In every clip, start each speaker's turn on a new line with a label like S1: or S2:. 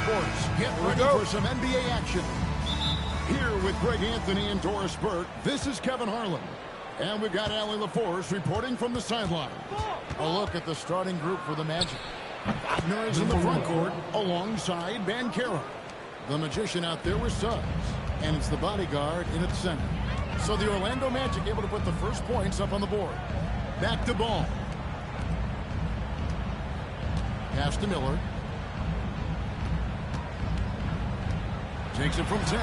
S1: sports. Get ready for some NBA action. Here with Greg Anthony and Doris Burke, this is Kevin Harlan. And we've got Allie LaForce reporting from the sideline. A look at the starting group for the Magic. Wagner is in the front court alongside Banchero. The magician out there with Suggs. And it's the bodyguard in its center. So the Orlando Magic able to put the first points up on the board. Back to Ball. Pass to Miller. Takes it from 10.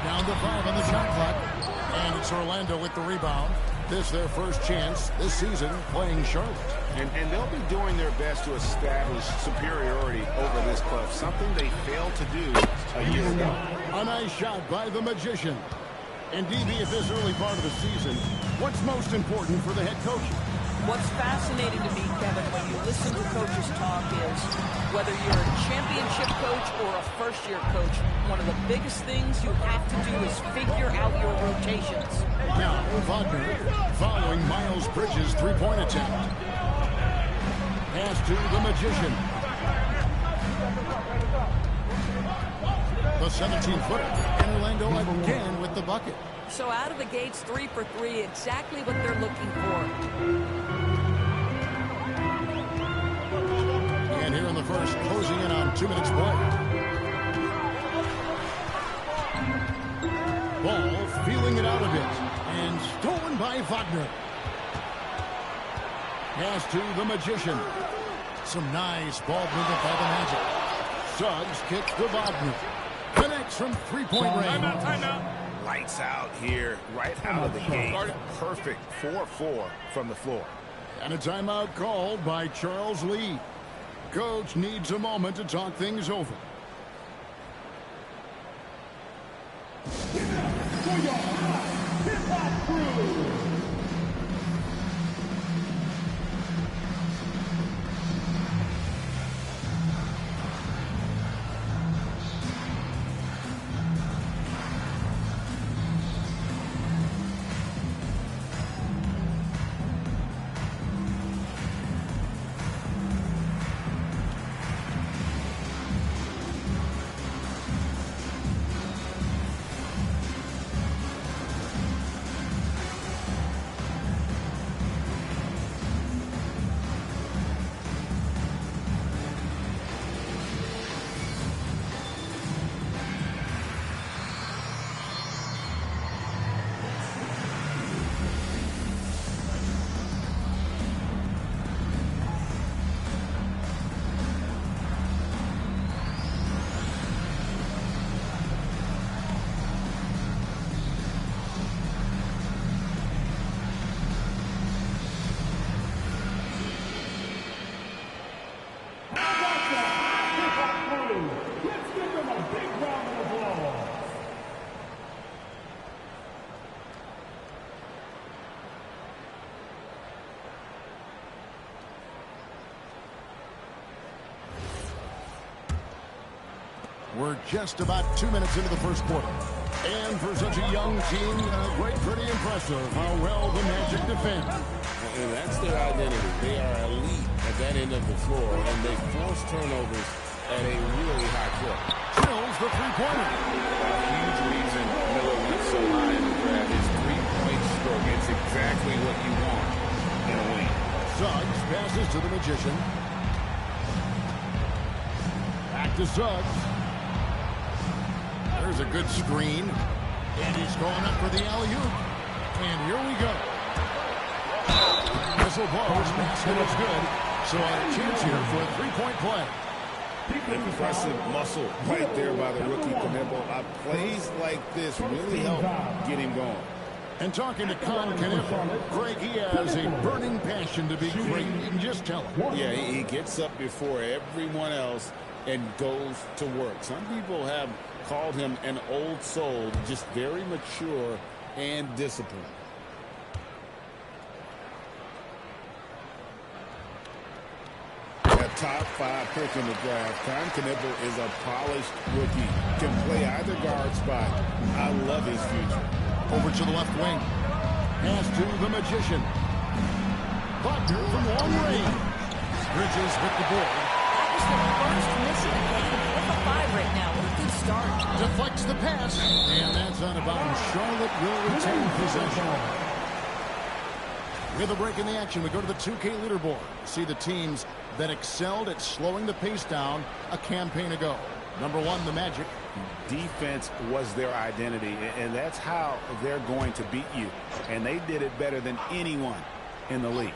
S1: Down to 5 on the shot clock. And it's Orlando with the rebound. This their first chance this season playing Charlotte.
S2: And they'll be doing their best to establish superiority over this club, something they failed to do a year ago.
S1: A nice shot by the magician. And DB, at this early part of the season, what's most important for the head coach?
S3: What's fascinating to me, Kevin, when you listen to coaches talk is whether you're a championship coach or a first-year coach, one of the biggest things you have to do is figure out your rotations.
S1: Now, Wagner following Miles Bridges' three-point attempt. Pass to the magician. The 17-footer. And Orlando again with the bucket.
S3: So out of the gates, 3 for 3, exactly what they're looking for.
S1: And here in the first, closing in on 2 minutes play. Ball feeling it out a bit. And stolen by Wagner. Pass to the magician. Some nice ball movement by the Magic. Suggs kicks to Wagner. Connects from three-point range.
S2: Timeout. Lights out here, right out of the gate. Perfect 4-4 from the floor.
S1: And a timeout called by Charles Lee. Coach needs a moment to talk things over. We're just about 2 minutes into the first quarter. And for such a young team, pretty impressive how well the Magic defend.
S4: And that's their identity. They are elite at that end of the floor, and they force turnovers at a really high clip.
S1: Drills the three-pointer.
S2: A huge reason Miller went so high in the draft. His three-point stroke. It's exactly what you want in a win.
S1: Suggs passes to the magician. Back to Suggs. There's a good screen. And he's going up for the alley-oop. And here we go. Whistle blows. Basket is good. So a chance here for a three-point play.
S4: Impressive muscle right there by the rookie Knible. Plays like this really help get him going.
S1: And talking to Knible, Greg, he has a burning passion to be great. You can just tell him.
S4: Yeah, he gets up before everyone else and goes to work. Some people have called him an old soul, just very mature and disciplined. A top 5 pick in the draft. Knible is a polished rookie. Can play either guard spot. I love his future.
S1: Over to the left wing. Pass to the magician. Wagner from long range. Bridges with the board.
S3: is their first miss of the game. With a 5 right now. What a good start.
S1: Deflects the pass. And that's out of bounds. Charlotte will retain possession. With a break in the action, we go to the 2K leaderboard. See the teams that excelled at slowing the pace down a campaign ago. Number 1, the Magic.
S2: Defense was their identity, and that's how they're going to beat you. And they did it better than anyone in the league.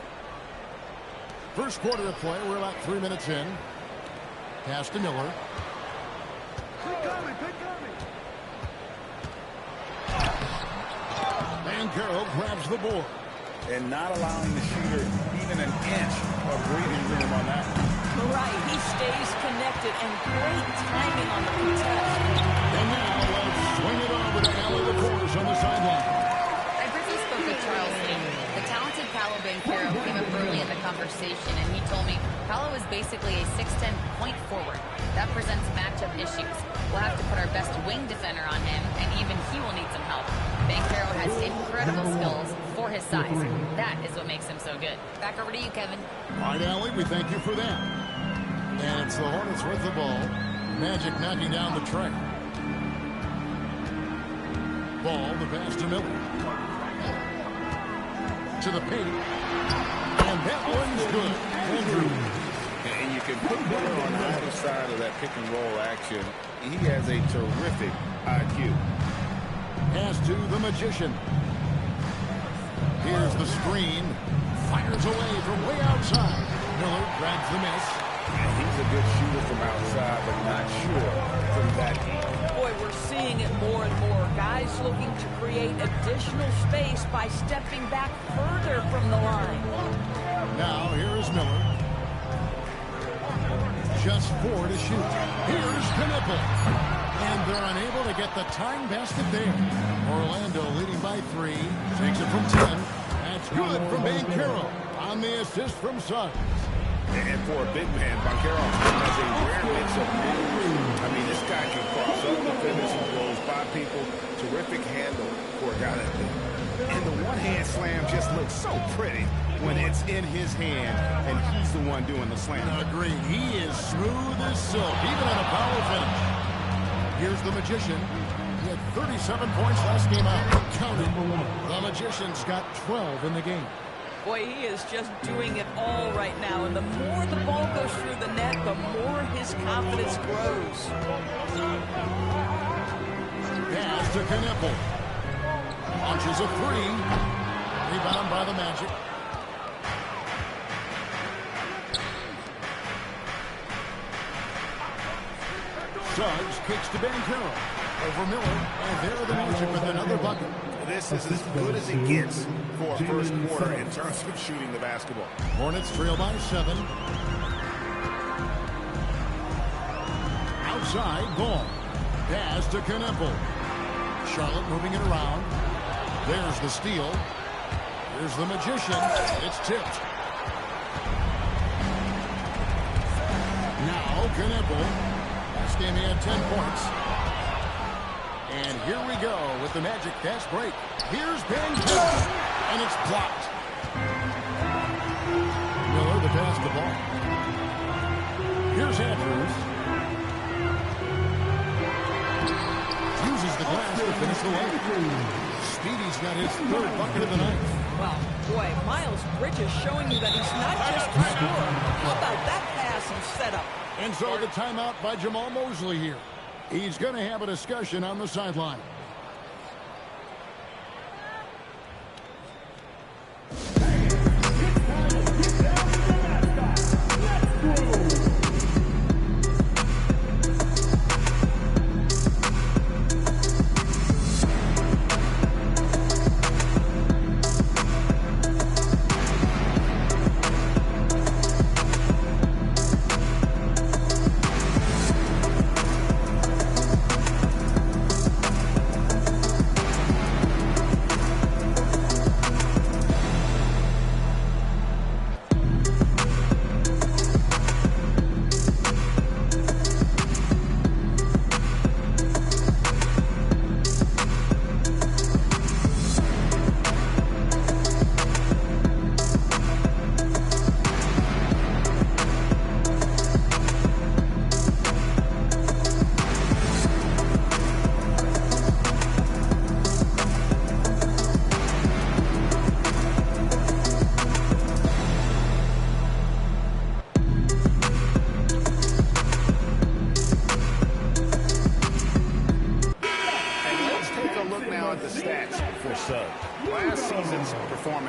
S1: First quarter of play, we're about 3 minutes in. Pass to Miller. Banchero grabs the board.
S2: And not allowing the shooter even an inch of breathing room on that one.
S3: Right, he stays connected and great timing on the contest.
S1: And now let's swing it over to Allen LaForce on the sideline.
S5: I briefly spoke with Charles Lee. The talented Paolo Banchero came up early in the conversation, and he told me Paolo is basically a 6'10" point forward. That presents matchup issues. We'll have to put our best wing defender on him, and even he will need some help. Banchero has incredible skills for his size. That is what makes him so good. Back over to you, Kevin.
S1: All right, Allie, we thank you for that. And it's the Hornets with the ball. Magic knocking down the tray. Ball, the pass to Miller. To the paint. And that one's good. Andrew.
S2: And you can put Miller on either side of that pick and roll action. He has a terrific IQ.
S1: Pass to the Magician. Here's the screen. Fires away from way outside. Miller grabs the miss.
S2: And he's a good shooter from outside, but not sure from that deep.
S3: Boy, we're seeing it more and more. Guys looking to create additional space by stepping back further from the line.
S1: Now, here is Miller. Just 4 to shoot. Here's Knipple. And they're unable to get the time basket there. Orlando leading by 3. Takes it from 10. That's good from Banchero on the assist from Suggs.
S2: And for a big man, Banchero has a rare mix of moves. I mean, this guy can cross up the finish and rolls by people. Terrific handle for a guy that big. And the one-hand slam just looks so pretty when it's in his hand and he's the one doing the slam.
S1: Agreed. He is smooth as silk, even on a power finish. Here's the Magician. He had 37 points last game out. Counted. The Magician's got 12 in the game.
S3: Boy, he is just doing it all right now. And the more the ball goes through the net, the more his confidence grows.
S1: Pass to Knipple. Launches a 3. Rebound by the Magic. Suggs kicks to Banchero. Over Miller. And there the Magic with another bucket.
S2: This is as good as it gets for a first quarter in terms of shooting the basketball.
S1: Hornets trail by 7. Outside, ball. Pass to Knipple. Charlotte moving it around. There's the steal. Here's the Magician. It's tipped. Now Knipple. Last game he had 10 points. And here we go with the Magic fast break. Here's Banchero. And it's blocked. Miller, the basketball. Here's Andrews. Uses the glass to finish the line. Speedy's got his 3rd bucket of the night.
S3: Well, boy, Miles Bridges showing you that he's not just a scorer. How about that pass and setup?
S1: And so the timeout by Jamal Mosley here. He's going to have a discussion on the sideline.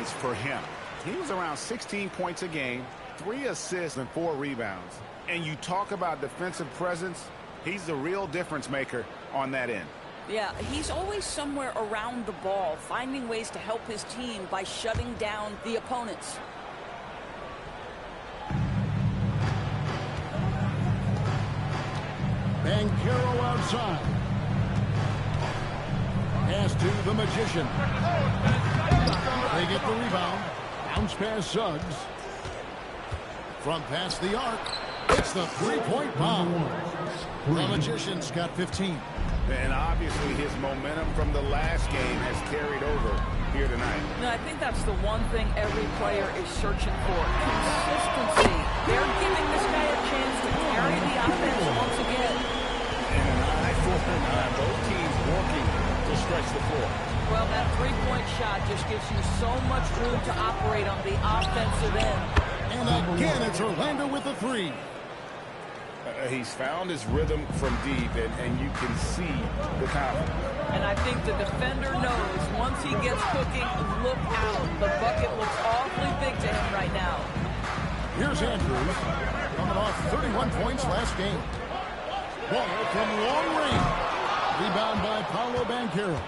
S2: performance for him. He was around 16 points a game, 3 assists and 4 rebounds. And you talk about defensive presence, he's the real difference maker on that end.
S3: Yeah, he's always somewhere around the ball, finding ways to help his team by shutting down the opponents.
S1: Banchero outside. Pass to the Magician. They get the rebound. Bounce pass Suggs. From past the arc. It's the three-point bomb. The Magician's got 15.
S2: And obviously his momentum from the last game has carried over here tonight.
S3: No, I think that's the one thing every player is searching for. Consistency. They're giving this guy a chance to carry the offense once again.
S2: And an eye for an eye. Both teams working to stretch the floor.
S3: Well, that three-point shot just gives you so much room to operate on the offensive end.
S1: And again, it's Orlando with the three.
S2: He's found his rhythm from deep, and you can see the confidence.
S3: And I think the defender knows once he gets cooking, look out. The bucket looks awfully big to him right now.
S1: Here's Andrews, coming off 31 points last game. Ball from long range. Rebound by Paolo Banchero.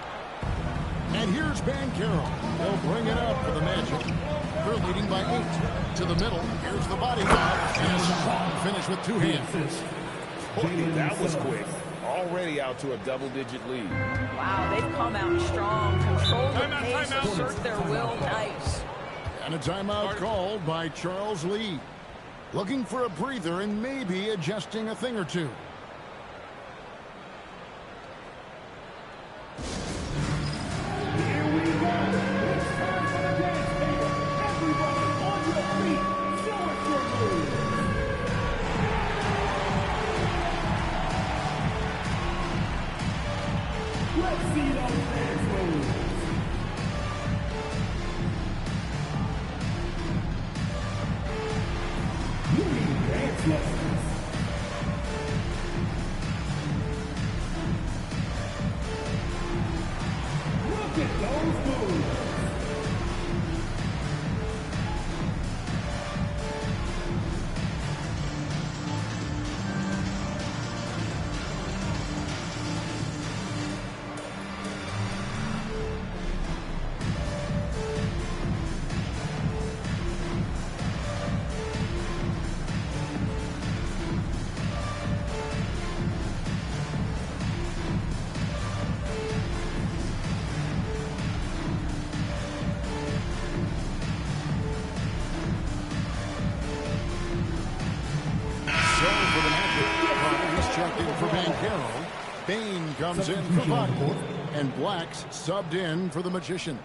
S1: And here's Banchero. They'll bring it up for the Magic. They're leading by 8. To the middle. Here's the body shot. And a strong finish with two hands.
S2: Boy, that was quick. Already out to a double-digit lead.
S3: Wow, they've come out strong. Control the pace, assert their will. Nice.
S1: And a timeout called by Charles Lee. Looking for a breather and maybe adjusting a thing or two. For Banchero, Bain comes in for Butler, and Black's subbed in for the Magician.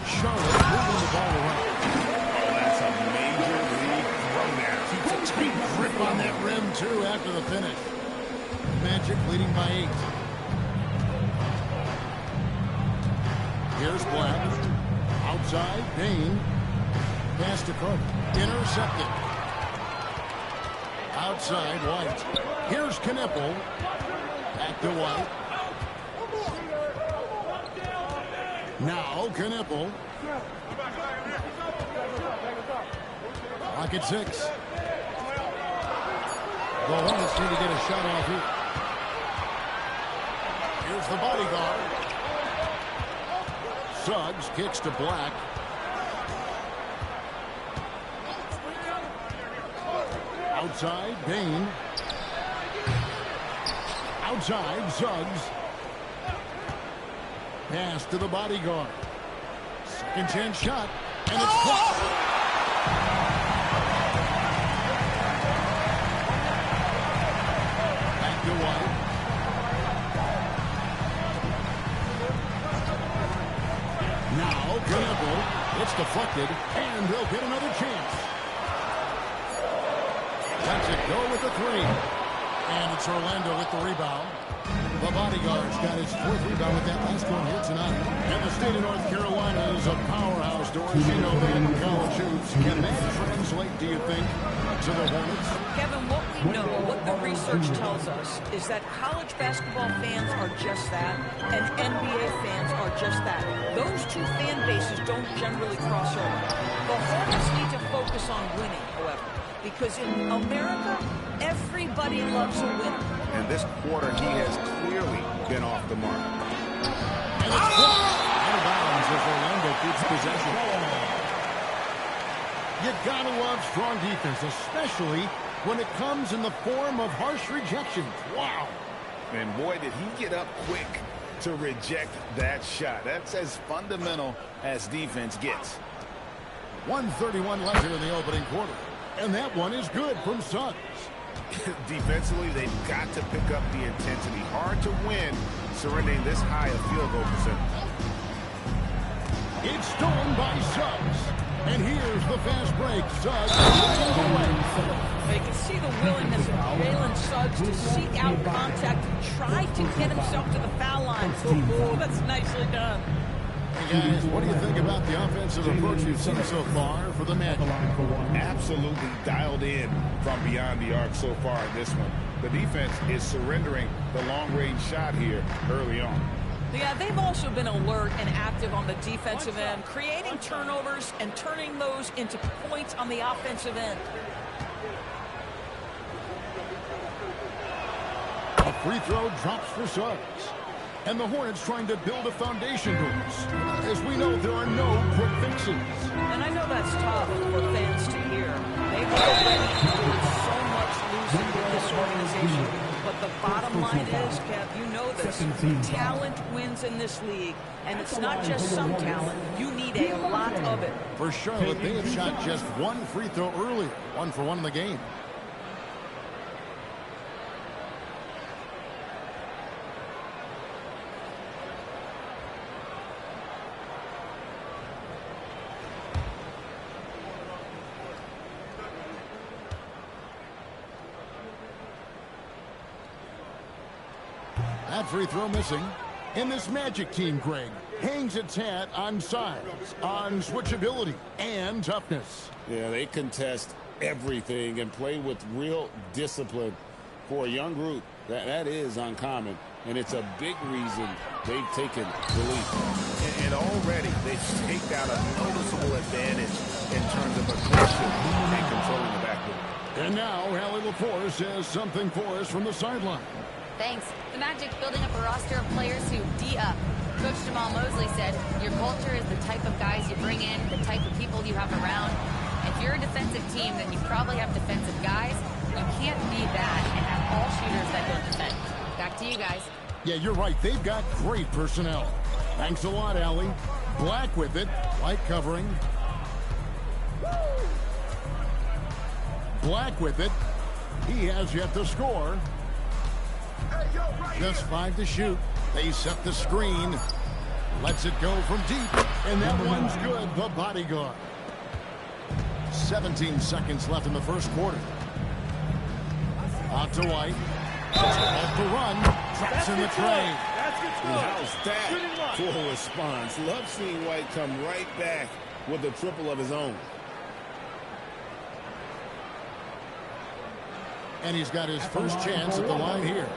S1: Charlotte moving the ball around. Grip on that rim, too, after the finish. Magic leading by 8. Here's Black. Outside, Bain. Pass to Cook. Intercepted. Outside, White. Here's Knipple. Back to White. Now, Knipple. Lock at 6. The Hornets need to get a shot off here. Here's the bodyguard. Suggs kicks to Black. Outside, Bain. Outside, Suggs. Pass to the bodyguard. Second chance shot, and it's blocked. Now, Knipple, it's deflected, and they'll get another chance. Lets it go with the 3. And it's Orlando with the rebound. The bodyguard's got his 4th rebound with that last one here tonight. And the state of North Carolina is a powerhouse, Doris. You know that in college hoops. Can that translate, do you think, to the Hornets?
S3: Kevin, what we know, what the research tells us, is that college basketball fans are just that, and NBA fans are just that. Those two fan bases don't generally cross over. The Hornets need to focus on winning, however, because in America, everybody loves a winner.
S2: And this quarter, he has clearly been off the mark.
S1: And it's blocked out of bounds as Orlando keeps possession. You gotta love strong defense, especially when it comes in the form of harsh rejections. Wow.
S2: And boy, did he get up quick to reject that shot. That's as fundamental as defense gets.
S1: 1:31 left here in the opening quarter. And that one is good from Suggs.
S2: Defensively, they've got to pick up the intensity. Hard to win surrendering this high a field goal percentage.
S1: It's stolen by Suggs. And here's the fast break. Suggs leads the way.
S3: You can see the willingness of Jalen Suggs to seek out contact and try to get himself to the foul line. Ooh, that's nicely done.
S1: Hey guys, what do you think about the offensive approach you've seen so far for the Magic?
S2: Absolutely dialed in from beyond the arc so far in this one. The defense is surrendering the long-range shot here early on.
S3: Yeah, they've also been alert and active on the defensive end, creating turnovers and turning those into points on the offensive end.
S1: A free throw drops for Suggs. And the Hornets trying to build a foundation to us. As we know, there are no quick fixes.
S3: And I know that's tough for fans to hear. They've already endured so much losing with this organization. But the bottom line is, Kev, you know this. Talent wins in this league. And it's not just some talent. You need a lot of it.
S1: For Charlotte, they have shot just one free throw earlier. 1 for 1 in the game. That free throw missing. And this Magic team, Greg, hangs its hat on size, on switchability, and toughness.
S4: Yeah, they contest everything and play with real discipline. For a young group, that is uncommon, and it's a big reason they've taken the lead.
S2: And already they've staked out a noticeable advantage in terms of aggression and controlling the backcourt.
S1: And now, Allie LaForce has something for us from the sideline.
S5: Thanks. The Magic building up a roster of players who D-up. Coach Jamal Mosley said, your culture is the type of guys you bring in, the type of people you have around. If you're a defensive team, then you probably have defensive guys. You can't be that and have all shooters that don't defend. Back to you guys.
S1: Yeah, you're right. They've got great personnel. Thanks a lot, Allie. Black with it. Light covering. Black with it. He has yet to score. Just 5 to shoot. They set the screen. Lets it go from deep. And that one's good. The bodyguard. 17 seconds left in the first quarter. Out to White. Off the run. Traps in the trade.
S4: How's that for a response? Love seeing White come right back with a triple of his own.
S1: And he's got his first chance at the line here.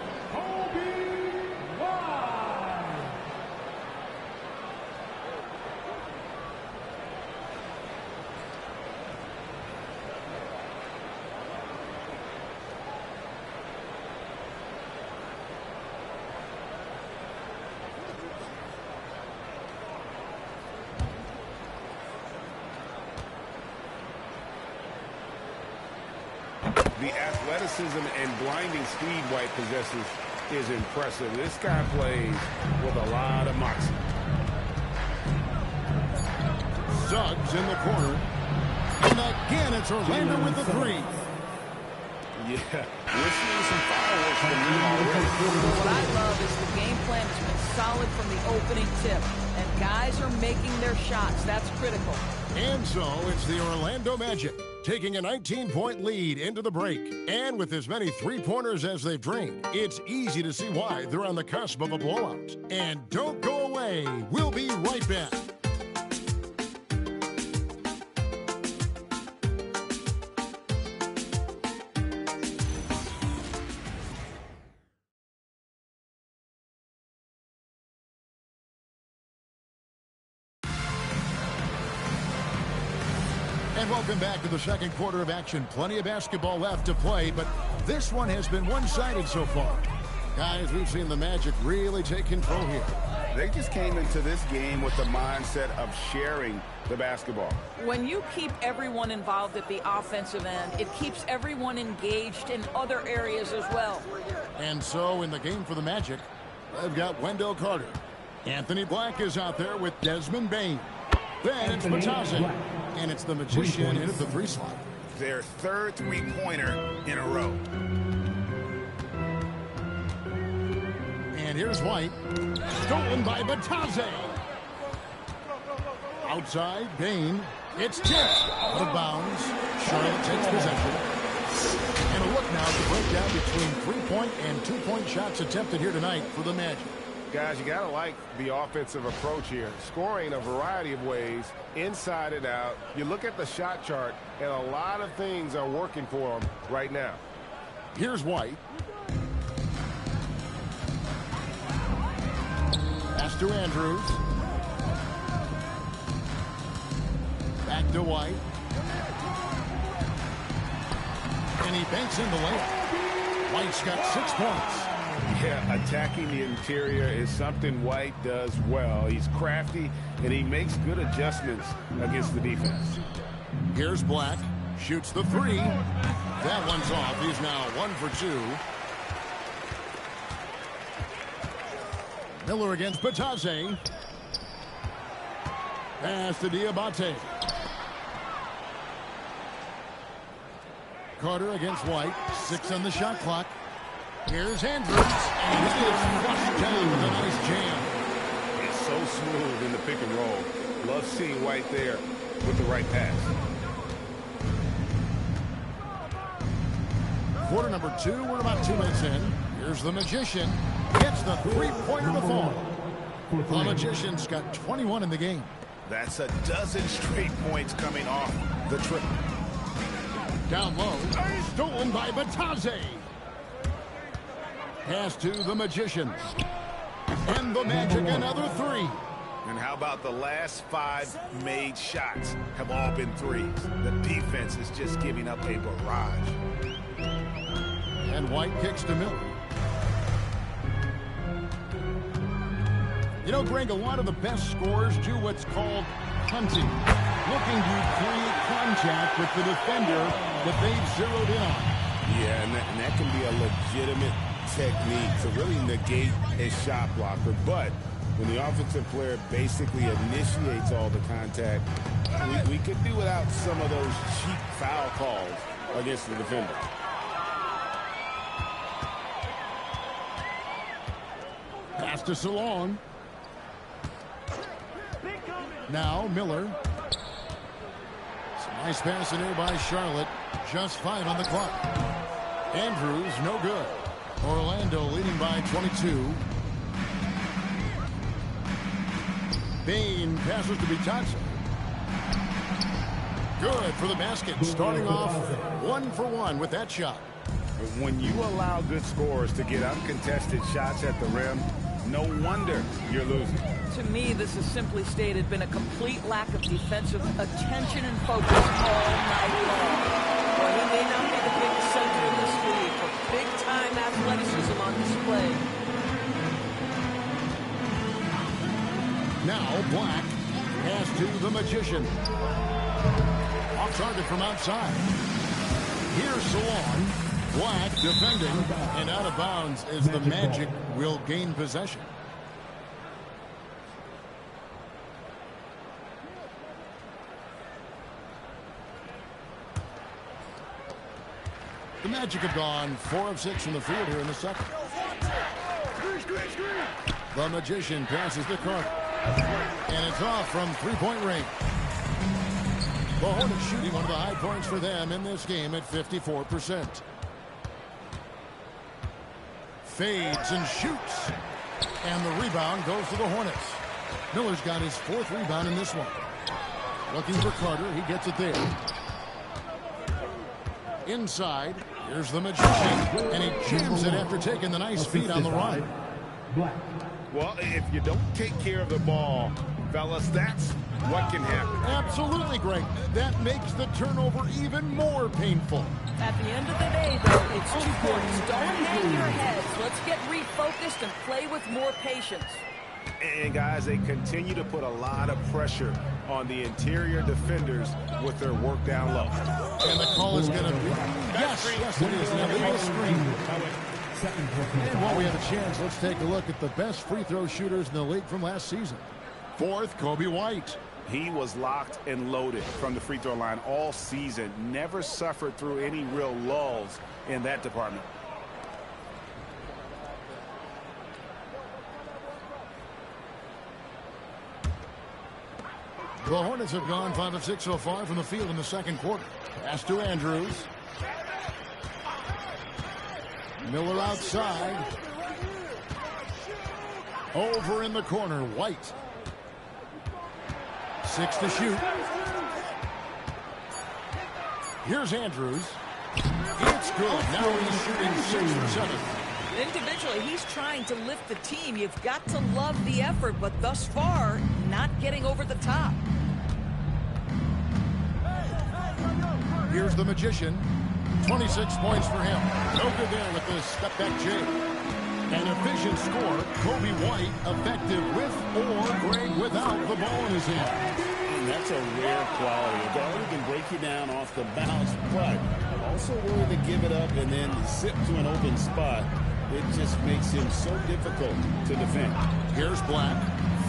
S2: The athleticism and blinding speed White possesses is impressive. This guy plays with a lot of moxie.
S1: Suggs in the corner. And again, it's Orlando with the three.
S2: Yeah, we're seeing some fireworks from him already.
S3: What I love is the game plan has been solid from the opening tip. And guys are making their shots. That's critical.
S1: And so it's the Orlando Magic taking a 19-point lead into the break. And with as many three-pointers as they've drained, it's easy to see why they're on the cusp of a blowout. And don't go away. We'll be right back. And welcome back to the second quarter of action. Plenty of basketball left to play, but this one has been one-sided so far. Guys, we've seen the Magic really take control here.
S2: They just came into this game with the mindset of sharing the basketball.
S3: When you keep everyone involved at the offensive end, it keeps everyone engaged in other areas as well.
S1: And so in the game for the Magic, they've got Wendell Carter. Anthony Black is out there with Desmond Bane. Then it's Matazzi. And it's the Magician in at the three slot.
S2: Their third three-pointer in a row.
S1: And here's White. Stolen by Matazzi. Outside, Bane. It's tipped. Out of bounds. Charlotte takes possession. And a look now at the breakdown between three-point and two-point shots attempted here tonight for the Magic.
S2: Guys, you got to like the offensive approach here. Scoring a variety of ways, inside and out. You look at the shot chart, and a lot of things are working for them right now.
S1: Here's White. Pass to Andrews. Back to White. And he banks in the layup. White's got 6 points.
S2: Yeah, attacking the interior is something White does well. He's crafty, and he makes good adjustments against the defense.
S1: Here's Black. Shoots the three. That one's off. He's now 1 for 2. Miller against Batazzi. Pass to Diabate. Carter against White. 6 on the shot clock. Here's Andrews, and he is flushed down with a nice jam.
S2: It's so smooth in the pick and roll. Love seeing White there with the right pass.
S1: Quarter number 2, we're about 2 minutes in. Here's the Magician. Gets the three-pointer to fall. The Magician's got 21 in the game.
S2: That's a dozen straight points coming off the trip.
S1: Down low, stolen by Batazzi. Pass to the Magicians. And the Magic another 3.
S2: And how about the last 5 made shots have all been threes? The defense is just giving up a barrage.
S1: And White kicks to Miller. You know, Greg, a lot of the best scorers do what's called hunting. Looking to create contact with the defender that they've zeroed in on.
S4: Yeah, and that can be a legitimate technique to really negate a shot blocker. But when the offensive player basically initiates all the contact, we could do without some of those cheap foul calls against the defender.
S1: Pass to Salon. Now Miller. Some nice passing here by Charlotte. Just 5 on the clock. Andrews, no good. Orlando leading by 22. Bane passes to Batazzi. Good for the basket. Starting off 1 for 1 with that shot.
S2: When you allow good scorers to get uncontested shots at the rim, no wonder you're losing.
S3: To me, this is simply stated been a complete lack of defensive attention and focus all night long. Well, he may not be the biggest center in this league, but big-time athleticism on display.
S1: Now Black. Pass to the Magician. Off target from outside. Here's Salon. Black defending and out of bounds as the Magic will gain possession. The Magic have gone 4 of 6 from the field here in the second. The Magician passes to Carter. And it's off from three-point range. The Hornets shooting one of the high points for them in this game at 54%. Fades and shoots. And the rebound goes to the Hornets. Miller's got his 4th rebound in this one. Looking for Carter. He gets it there. Inside. Here's the Magician. And he jams it after taking the nice feed on the run.
S2: Well, if you don't take care of the ball, fellas, that's what can happen.
S1: Absolutely, Greg. That makes the turnover even more painful.
S3: At the end of the day, though, it's 2 points. Don't hang your heads. Let's get refocused and play with more patience.
S2: And, guys, they continue to put a lot of pressure on the interior defenders with their work down low.
S1: And the call is going to be... Yes, it is. An illegal screen. And while we have a chance, let's take a look at the best free throw shooters in the league from last season. 4th, Kobe White.
S2: He was locked and loaded from the free throw line all season. Never suffered through any real lulls in that department.
S1: The Hornets have gone 5 of 6 so far from the field in the second quarter. Pass to Andrews. Miller outside. Over in the corner, White. 6 to shoot. Here's Andrews. It's good. Now he's shooting 6 for 7.
S3: Individually, he's trying to lift the team. You've got to love the effort, but thus far, not getting over the top.
S1: Here's the Magician. 26 points for him. No good there with this step-back J. An efficient score. Kobe White effective with or Greg without the ball in his hand.
S4: And that's a rare quality. A guy who can break you down off the bounce, but also willing to give it up and then zip to an open spot. It just makes him so difficult to defend.
S1: Here's Black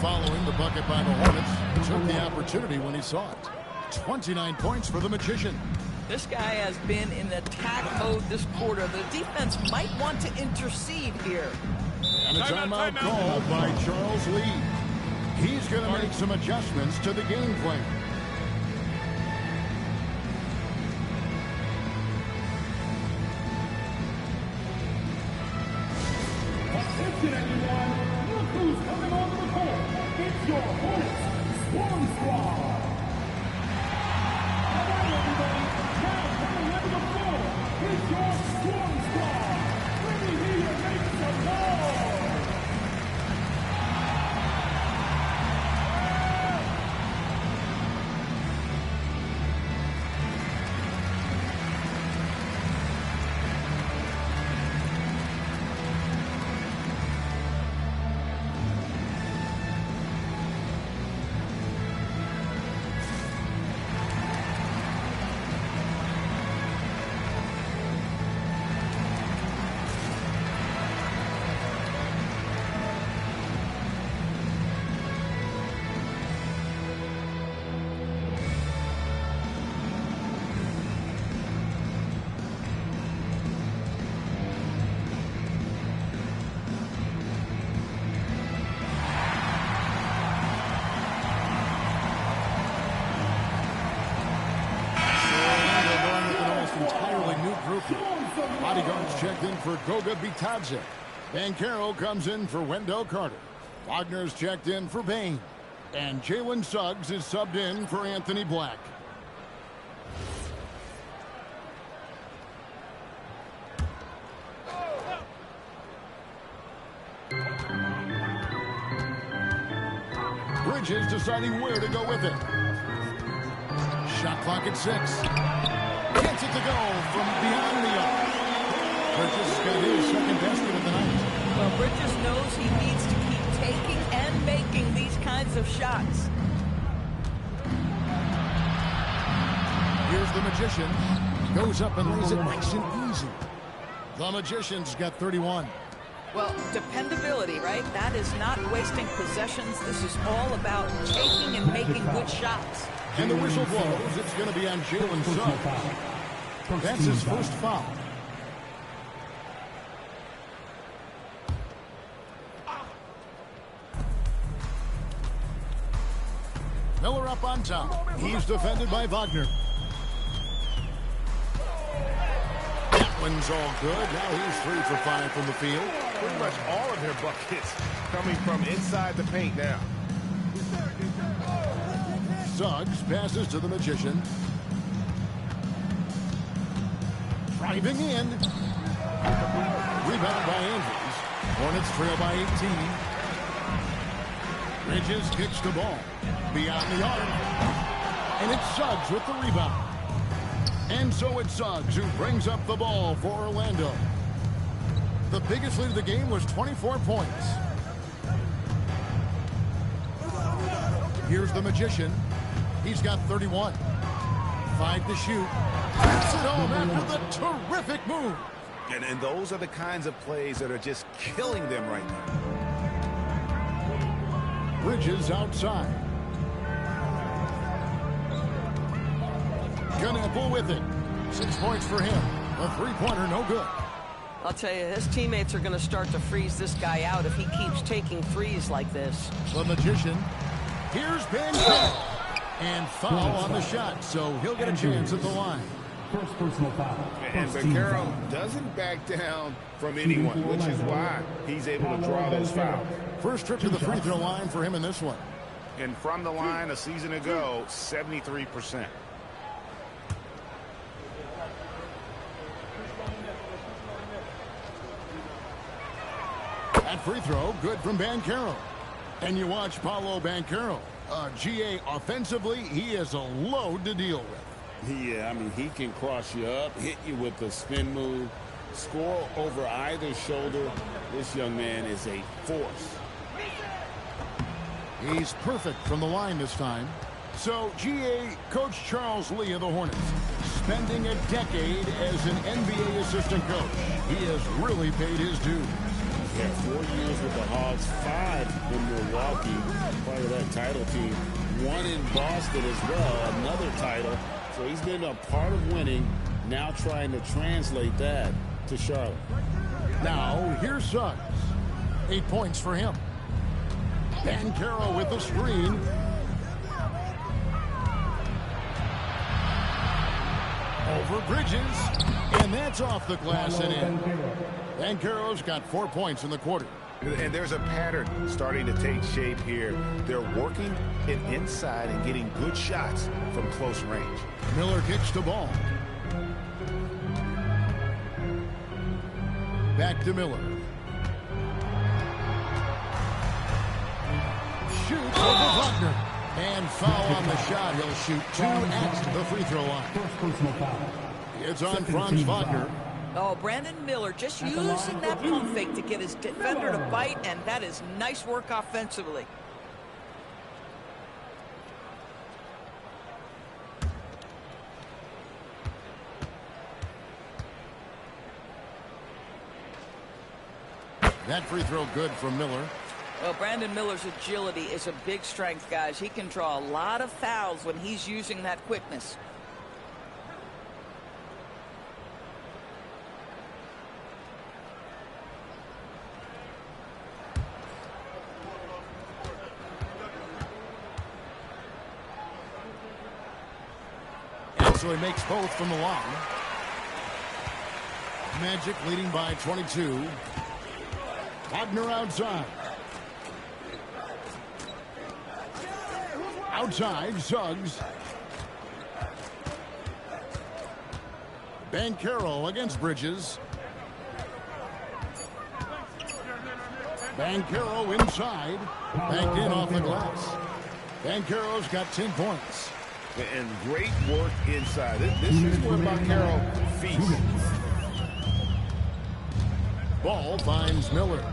S1: following the bucket by the Hornets. He took the opportunity when he saw it. 29 points for the Magician.
S3: This guy has been in attack mode this quarter. The defense might want to intercede here.
S1: And a timeout called by Charles Lee. He's going to make some adjustments to the game plan.
S6: Attention everyone, look who's coming onto the court. It's your Hornets Swarm Squad. All right everybody, now coming onto the floor, it's your Swarm Squad. Let me hear you make some noise.
S1: Bodyguards checked in for Goga Bitadze. Banchero comes in for Wendell Carter. Wagner's checked in for Bain. And Jalen Suggs is subbed in for Anthony Black. Bridges deciding where to go with it. Shot clock at 6. Gets it to go from behind the arc. Bridges got his second basket of the night.
S3: Well, Bridges knows he needs to keep taking and making these kinds of shots.
S1: Here's the Magician. Goes up and lays it nice and easy. The Magician's got 31.
S3: Well, dependability, right? That is not wasting possessions. This is all about taking and making good shots.
S1: And the whistle blows. It's going to be on Jalen Suggs. That's his first foul. Miller up on top. He's defended by Wagner. That one's all good. Now he's 3 for 5 from the field.
S2: Pretty much all of their buckets coming from inside the paint now.
S1: Suggs passes to the Magician. Driving in. Rebound by Andrews. Hornets trail by 18. Bridges kicks the ball. Beyond the arc. And it's Suggs with the rebound. And so it's Suggs who brings up the ball for Orlando. The biggest lead of the game was 24 points. Here's the Magician. He's got 31. 5 to shoot. Puts it home after the terrific move.
S2: And those are the kinds of plays that are just killing them right now.
S1: Bridges outside. Gunapple with it. 6 points for him. A three-pointer, no good.
S3: I'll tell you, his teammates are going to start to freeze this guy out if he keeps taking threes like this.
S1: The Magician. Here's Ben Carroll. And foul on the shot, so he'll get a chance at the line.
S6: First personal foul.
S2: And Vaquero doesn't back down from anyone, which is why he's able to draw those fouls.
S1: First trip to the free throw line for him in this one.
S2: And from the line a season ago, 73%.
S1: That free throw, good from Banchero. And you watch Paolo Banchero. GA, offensively, he is a load to deal with.
S4: Yeah, I mean, he can cross you up, hit you with the spin move, score over either shoulder. This young man is a force.
S1: He's perfect from the line this time. So, GA, Coach Charles Lee of the Hornets, spending a decade as an NBA assistant coach. He has really paid his dues.
S4: Yeah, 4 years with the Hogs, 5 in Milwaukee, part of that title team. 1 in Boston as well, another title. So he's been a part of winning, now trying to translate that to Charlotte.
S1: Now, here's Suggs. 8 points for him. Banchero with the screen. Over Bridges. And that's off the glass and in. Banchero's got 4 points in the quarter.
S2: And there's a pattern starting to take shape here. They're working it inside and getting good shots from close range.
S1: Miller kicks the ball. Back to Miller. Shoots over Wagner. And foul on the shot. He'll shoot 2 at the free throw line.
S6: First personal foul.
S1: It's on Franz Wagner.
S3: Oh, Brandon Miller just using that pump fake to get his defender to bite, and that is nice work offensively.
S1: That free throw good from Miller.
S3: Well, Brandon Miller's agility is a big strength, guys. He can draw a lot of fouls when he's using that quickness.
S1: So he makes both from the line. Magic leading by 22. Wagner outside. Outside, Suggs. Banchero against Bridges. Banchero inside. Backed in off the glass. Banchero's got 10 points.
S2: And great work inside. This is where Vaquero feasts.
S1: Ball finds Miller.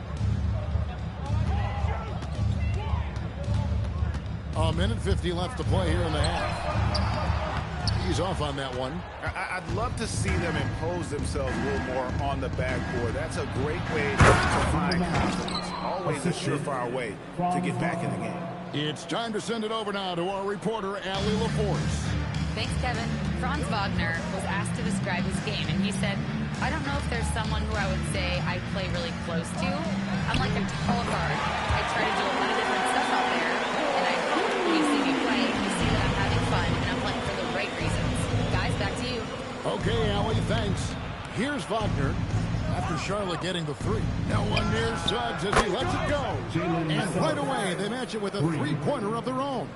S1: A minute 50 left to play here in the half. He's off on that one.
S2: I'd love to see them impose themselves a little more on the backboard. That's a great way to find confidence. Always a surefire way to get back in the game.
S1: It's time to send it over now to our reporter, Allie LaForce.
S5: Thanks, Kevin. Franz Wagner was asked to describe his game, and he said, I don't know if there's someone who I would say I play really close to. I'm like a tall guard. I try to do a lot of different stuff out there, and I hope when you see me play, you
S1: Okay, Allie, thanks. Here's Wagner. After Charlotte getting the three. No one near Suggs as he lets it go. And right away, they match it with a three-pointer of their own.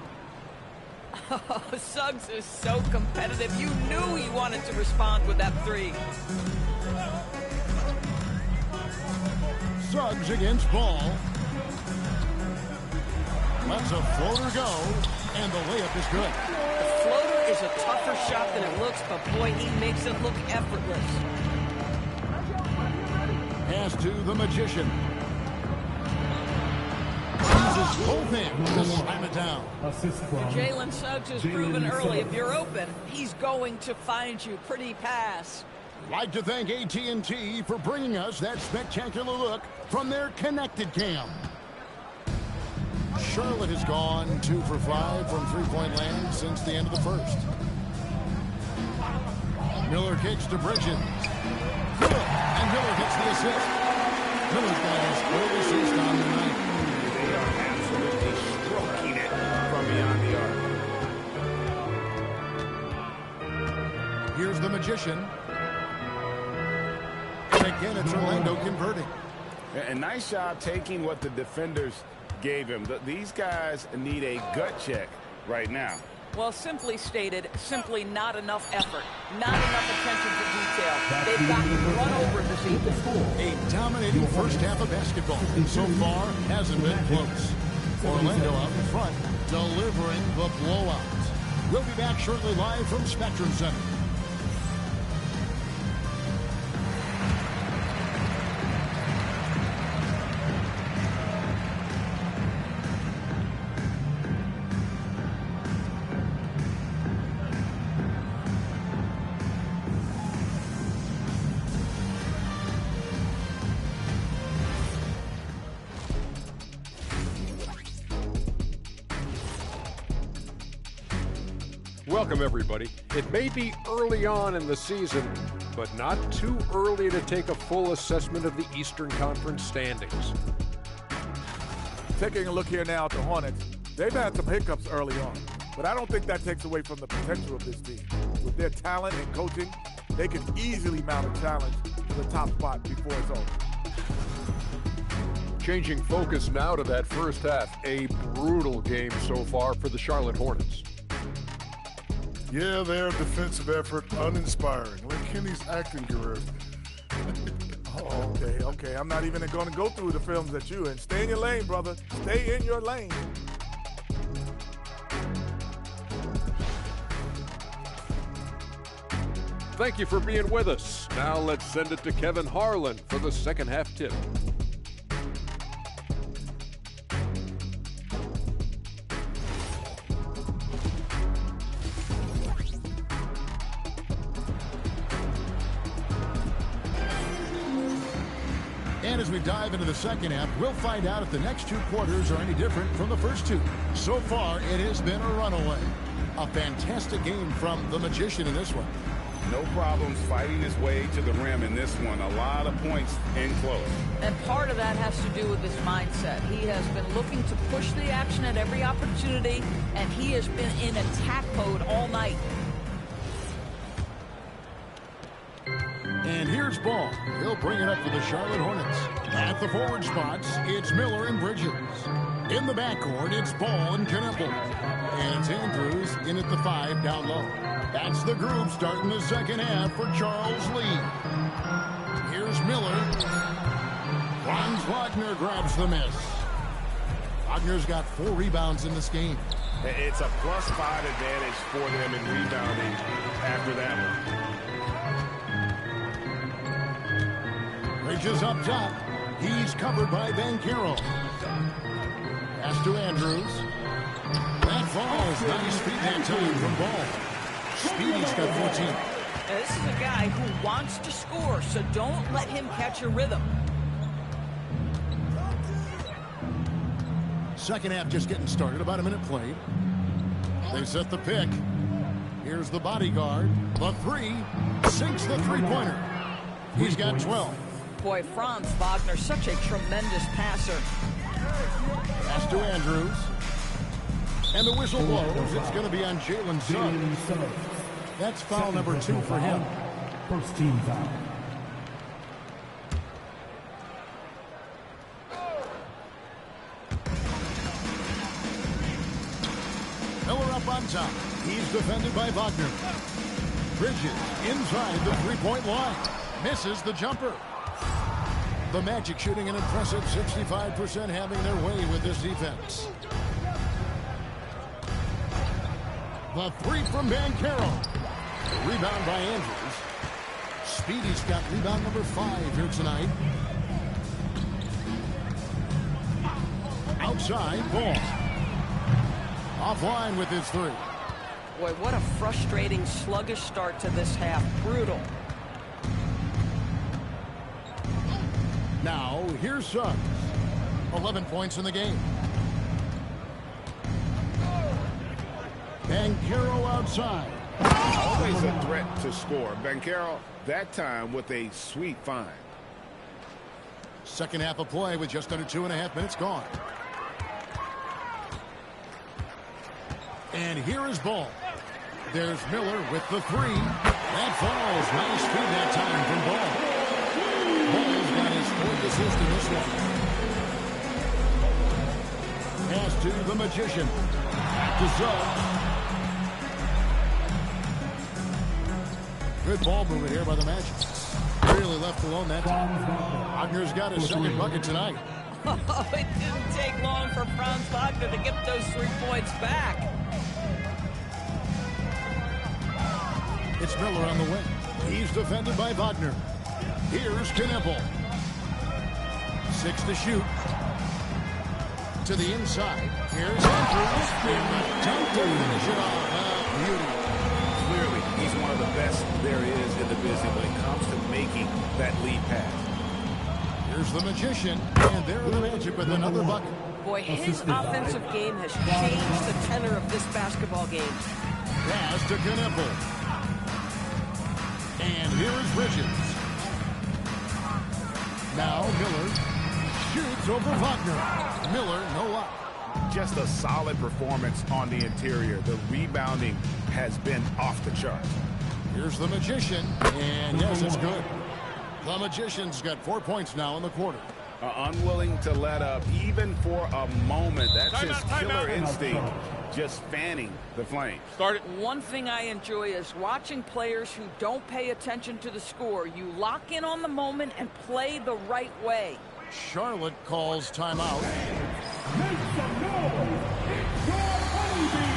S3: Oh, Suggs is so competitive. You knew he wanted to respond with that three.
S1: Suggs against Ball. Lets a floater go, and the layup is good.
S3: The floater is a tougher shot than it looks, but boy, he makes it look effortless.
S1: Pass to the Magician. Uses both hands to slam it down.
S3: Jalen Suggs has proven early, if you're open, he's going to find you. Pretty pass.
S1: Like to thank AT&T for bringing us that spectacular look from their connected cam. Charlotte has gone 2 for 5 from three-point land since the end of the first. Miller kicks to Bridges. Good. And Miller gets the assist. Miller's got his third assist on the night.
S2: They are absolutely stroking it from beyond the arc.
S1: Here's the Magician. And again, it's Orlando converting.
S4: A nice job taking what the defenders gave him. These guys need a gut check right now.
S3: Well, simply stated, simply not enough effort. Not enough attention to detail. They've gotten run over this evening.
S1: A dominating first half of basketball. So far, hasn't been close. Orlando out in front, delivering the blowout. We'll be back shortly live from Spectrum Center.
S7: Welcome, everybody. It may be early on in the season, but not too early to take a full assessment of the Eastern Conference standings.
S6: Taking a look here now at the Hornets, they've had some hiccups early on, but I don't think that takes away from the potential of this team. With their talent and coaching, they can easily mount a challenge to the top spot before it's over.
S7: Changing focus now to that first half, a brutal game so far for the Charlotte Hornets.
S8: Yeah, their defensive effort uninspiring. Like Kenny's acting career.
S6: Oh, okay. I'm not even going to go through the films that you in. Stay in your lane, brother. Stay in your lane.
S7: Thank you for being with us. Now let's send it to Kevin Harlan for the second half tip.
S1: And as we dive into the second half, we'll find out if the next 2 quarters are any different from the first 2. So far, it has been a runaway. A fantastic game from the Magician in this one.
S4: No problems fighting his way to the rim in this one. A lot of points in close.
S3: And part of that has to do with his mindset. He has been looking to push the action at every opportunity, and he has been in attack mode all night.
S1: And here's Ball. He'll bring it up for the Charlotte Hornets. At the forward spots, it's Miller and Bridges. In the backcourt, it's Ball and Knueppel. And it's Andrews in at the 5 down low. That's the group starting the second half for Charles Lee. Here's Miller. Franz Wagner grabs the miss. Wagner's got 4 rebounds in this game.
S2: It's a +5 advantage for them in rebounding after that one.
S1: Bridges up top. He's covered by Banchero. Pass to Andrews. That falls. Nice feed that time from Ball. Speedy's got 14.
S3: Now, this is a guy who wants to score, so don't let him catch a rhythm.
S1: Second half just getting started. About a minute played. They set the pick. Here's the bodyguard. The 3. Sinks the three-pointer. He's got 12.
S3: Boy, Franz Wagner, such a tremendous passer.
S1: Pass to Andrews. And the whistle blows. It's going to be on Jalen Suggs. That's foul number 2 for him.
S9: First team foul.
S1: Miller up on top. He's defended by Wagner. Bridges inside the three-point line. Misses the jumper. The Magic shooting an impressive 65%, having their way with this defense. The three from Banchero. The rebound by Andrews. Speedy's got rebound number 5 here tonight. Outside, Ball. Offline with his 3.
S3: Boy, what a frustrating, sluggish start to this half. Brutal.
S1: Now, here's Suggs. 11 points in the game. Banchero outside.
S2: Always a threat to score. Banchero, that time with a sweet find.
S1: Second half of play with just under 2.5 minutes gone. And here is Ball. There's Miller with the 3. That falls. Nice feed that time from Ball. Ball's got his 4th assist in this one. Pass to the Magician. Back to Suggs. Good ball movement here by the Magic. Really left alone that time. Wagner's got his second bucket tonight.
S3: Oh, it didn't take long for Franz Wagner to get those 3 points back.
S1: It's Miller on the wing. He's defended by Wagner. Here's Knippel. 6 to shoot. To the inside. Here's Andrews. Time to finish it off. Beauty.
S2: Clearly, he's one of the best there is in the business when it comes to making that lead pass.
S1: Here's the Magician. And there are the Magic with another bucket.
S3: Boy, his offensive game has changed the tenor of this basketball game.
S1: Pass to Knippel. And here is Bridges. Now Miller shoots over Wagner. Miller, no luck.
S2: Just a solid performance on the interior. The rebounding has been off the chart.
S1: Here's the Magician. And yes, it's good. The Magician's got 4 points now in the quarter.
S2: Unwilling to let up even for a moment. That's his killer instinct. Just fanning the flame.
S3: One thing I enjoy is watching players who don't pay attention to the score. You lock in on the moment and play the right way.
S1: Charlotte calls timeout.
S9: Make some noise. It's your honeybee.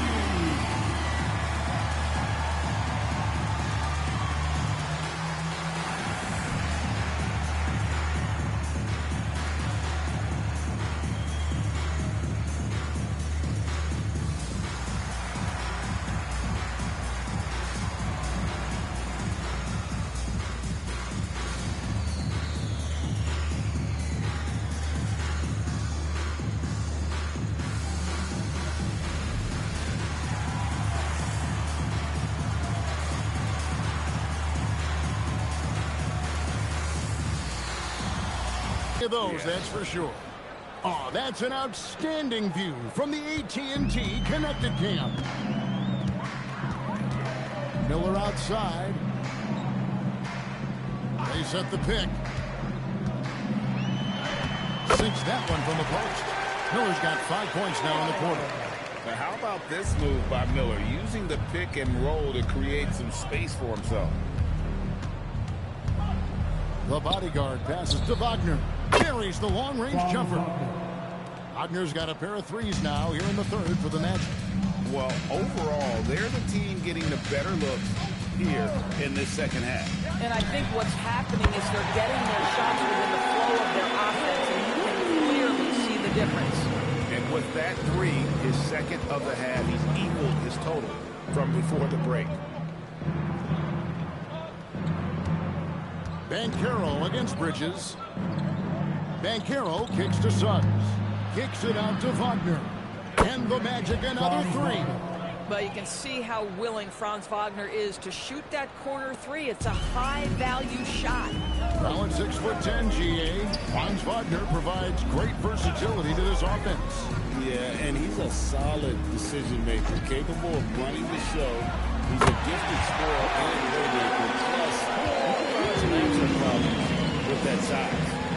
S1: Those, that's for sure. Oh, that's an outstanding view from the AT&T Connected Camp. Miller outside. They set the pick. Sinks that one from the post. Miller's got 5 points now in the quarter.
S2: Now, how about this move by Miller, using the pick and roll to create some space for himself?
S1: The bodyguard passes to Wagner. Carries the long-range jumper. Wagner's got a pair of 3s now here in the 3rd for the Magic.
S2: Well, overall, they're the team getting the better looks here in this second half.
S3: And I think what's happening is they're getting their shots within the flow of their offense, and you can clearly see the difference.
S2: And with that 3, his second of the half, he's equaled his total from before the break.
S1: Banchero against Bridges. Banchero kicks to Suggs. Kicks it out to Wagner. And the Magic another 3.
S3: But you can see how willing Franz Wagner is to shoot that corner 3. It's a high-value shot.
S1: Now at 6'10", GA, Franz Wagner provides great versatility to this offense.
S4: Yeah, and he's a solid decision maker, capable of running the show. He's a gifted scorer and playmaker. Plus, he provides matchup problems with that size.